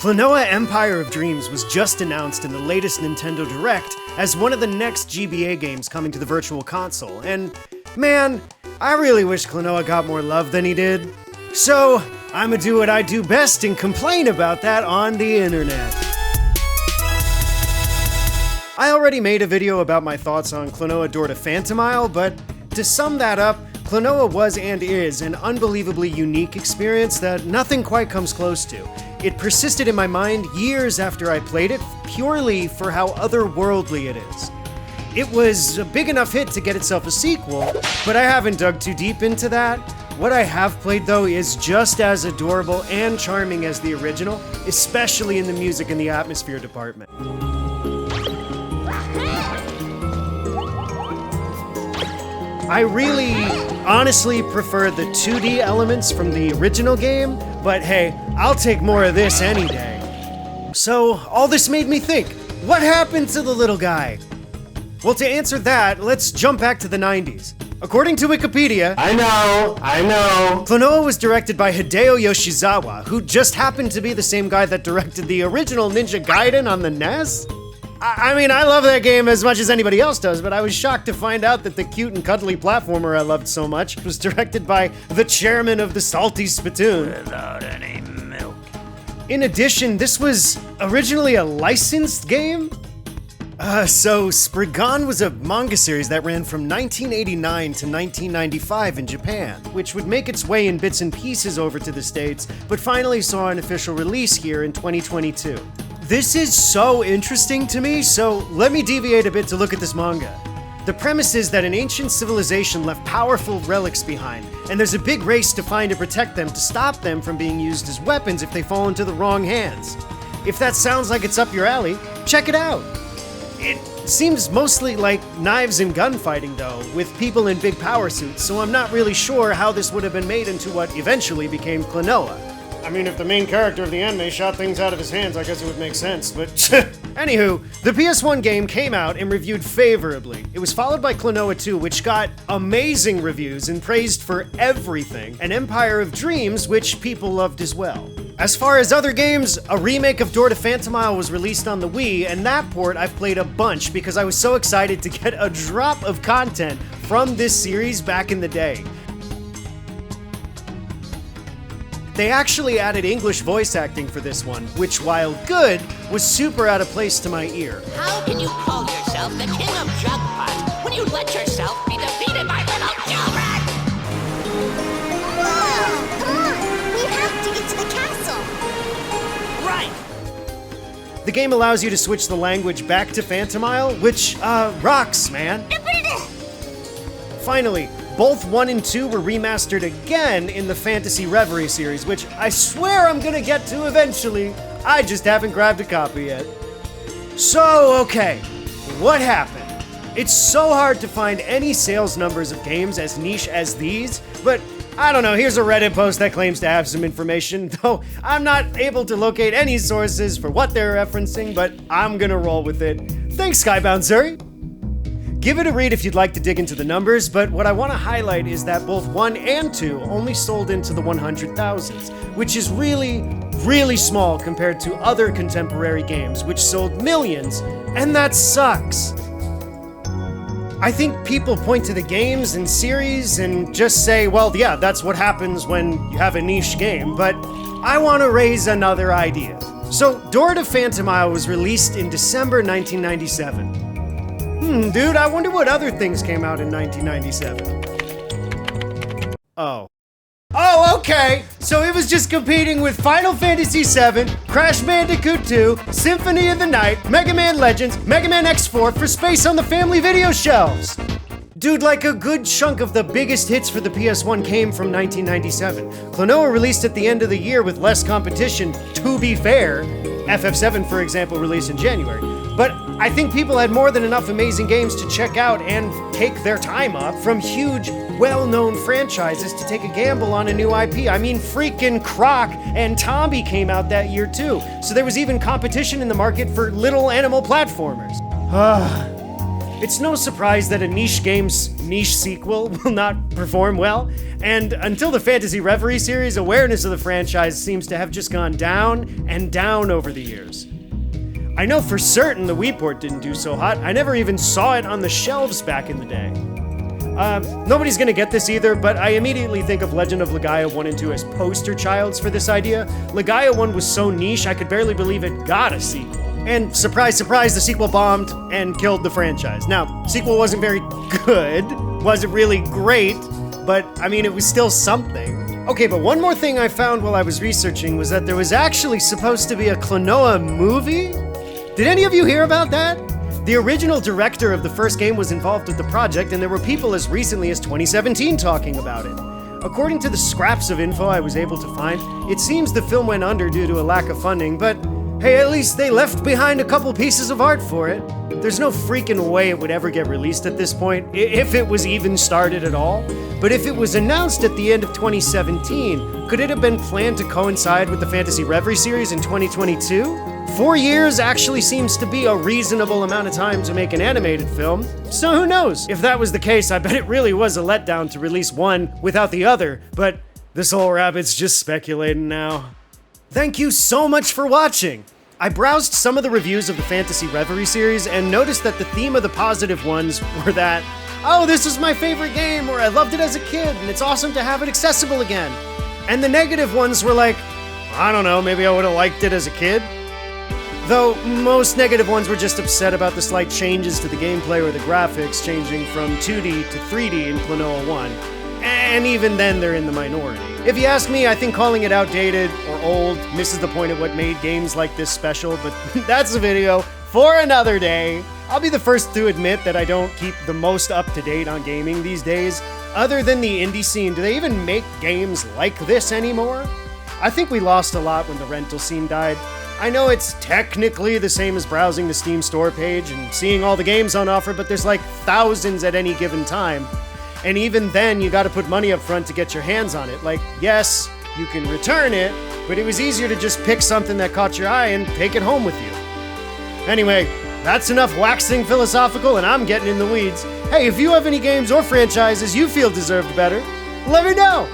Klonoa Empire of Dreams was just announced in the latest Nintendo Direct as one of the next GBA games coming to the Virtual Console, and man, I really wish Klonoa got more love than he did. So, I'ma do what I do best and complain about that on the internet. I already made a video about my thoughts on Klonoa Door to Phantasy, but to sum that up, Klonoa was and is an unbelievably unique experience that nothing quite comes close to. It persisted in my mind years after I played it, purely for how otherworldly it is. It was a big enough hit to get itself a sequel, but I haven't dug too deep into that. What I have played, though, is just as adorable and charming as the original, especially in the music and the atmosphere department. I really, honestly prefer the 2D elements from the original game, but hey, I'll take more of this any day. So, all this made me think, what happened to the little guy? Well, to answer that, let's jump back to the 90s. According to Wikipedia, I know. Klonoa was directed by Hideo Yoshizawa, who just happened to be the same guy that directed the original Ninja Gaiden on the NES. I mean, I love that game as much as anybody else does, but I was shocked to find out that the cute and cuddly platformer I loved so much was directed by the chairman of the Salty Spittoon. Without any milk. In addition, this was originally a licensed game? So Spriggan was a manga series that ran from 1989 to 1995 in Japan, which would make its way in bits and pieces over to the States, but finally saw an official release here in 2022. This is so interesting to me, so let me deviate a bit to look at this manga. The premise is that an ancient civilization left powerful relics behind, and there's a big race to find and protect them to stop them from being used as weapons if they fall into the wrong hands. If that sounds like it's up your alley, check it out. It seems mostly like knives and gunfighting though, with people in big power suits, so I'm not really sure how this would have been made into what eventually became Klonoa. I mean, if the main character of the anime shot things out of his hands, I guess it would make sense, but anywho, the PS1 game came out and reviewed favorably. It was followed by Klonoa 2, which got amazing reviews and praised for everything, and Empire of Dreams, which people loved as well. As far as other games, a remake of Door to Phantasy was released on the Wii, and that port I've played a bunch because I was so excited to get a drop of content from this series back in the day. They actually added English voice acting for this one, which, while good, was super out of place to my ear. How can you call yourself the king of jugpots when you let yourself be defeated by little children? Whoa, come on! We have to get to the castle! Right! The game allows you to switch the language back to Phantasy, which, rocks, man. Finally, both 1 and 2 were remastered again in the Phantasy Reverie series, which I swear I'm gonna get to eventually. I just haven't grabbed a copy yet. So, okay, what happened? It's so hard to find any sales numbers of games as niche as these, but I don't know, here's a Reddit post that claims to have some information, though I'm not able to locate any sources for what they're referencing, but I'm gonna roll with it. Thanks, Skybound Surrey. Give it a read if you'd like to dig into the numbers, but what I want to highlight is that both 1 and 2 only sold into the 100,000s, which is really, really small compared to other contemporary games, which sold millions, and that sucks. I think people point to the games and series and just say, well, yeah, that's what happens when you have a niche game, but I want to raise another idea. So, Door to Phantasy was released in December 1997. Dude, I wonder what other things came out in 1997. Oh, okay! So it was just competing with Final Fantasy VII, Crash Bandicoot 2, Symphony of the Night, Mega Man Legends, Mega Man X4 for space on the family video shelves! Dude, like a good chunk of the biggest hits for the PS1 came from 1997. Klonoa released at the end of the year with less competition, to be fair. FF7, for example, released in January. But I think people had more than enough amazing games to check out and take their time up, from huge, well-known franchises to take a gamble on a new IP. I mean, freaking Croc and Tombi came out that year too, so there was even competition in the market for little animal platformers. It's no surprise that a niche game's niche sequel will not perform well, and until the Phantasy Reverie series, awareness of the franchise seems to have just gone down and down over the years. I know for certain the Wii port didn't do so hot. I never even saw it on the shelves back in the day. Nobody's gonna get this either, but I immediately think of Legend of Legaia 1 and 2 as poster childs for this idea. Legaia 1 was so niche, I could barely believe it got a sequel. And surprise, surprise, the sequel bombed and killed the franchise. Now, sequel wasn't very good, wasn't really great, but I mean, it was still something. Okay, but one more thing I found while I was researching was that there was actually supposed to be a Klonoa movie? Did any of you hear about that? The original director of the first game was involved with the project, and there were people as recently as 2017 talking about it. According to the scraps of info I was able to find, it seems the film went under due to a lack of funding, but hey, at least they left behind a couple pieces of art for it. There's no freaking way it would ever get released at this point, if it was even started at all. But if it was announced at the end of 2017, could it have been planned to coincide with the Phantasy Reverie series in 2022? 4 years actually seems to be a reasonable amount of time to make an animated film, so who knows? If that was the case, I bet it really was a letdown to release one without the other, but this whole rabbit's just speculating now. Thank you so much for watching! I browsed some of the reviews of the Phantasy Reverie series and noticed that the theme of the positive ones were that, oh, this is my favorite game, or I loved it as a kid, and it's awesome to have it accessible again. And the negative ones were like, I don't know, maybe I would've liked it as a kid. Though most negative ones were just upset about the slight changes to the gameplay or the graphics changing from 2D to 3D in Klonoa 1. And even then, they're in the minority. If you ask me, I think calling it outdated or old misses the point of what made games like this special, but that's a video for another day. I'll be the first to admit that I don't keep the most up-to-date on gaming these days. Other than the indie scene, do they even make games like this anymore? I think we lost a lot when the rental scene died. I know it's technically the same as browsing the Steam store page and seeing all the games on offer, but there's like thousands at any given time. And even then, you gotta put money up front to get your hands on it. Like, yes, you can return it, but it was easier to just pick something that caught your eye and take it home with you. Anyway, that's enough waxing philosophical, and I'm getting in the weeds. Hey, if you have any games or franchises you feel deserved better, let me know!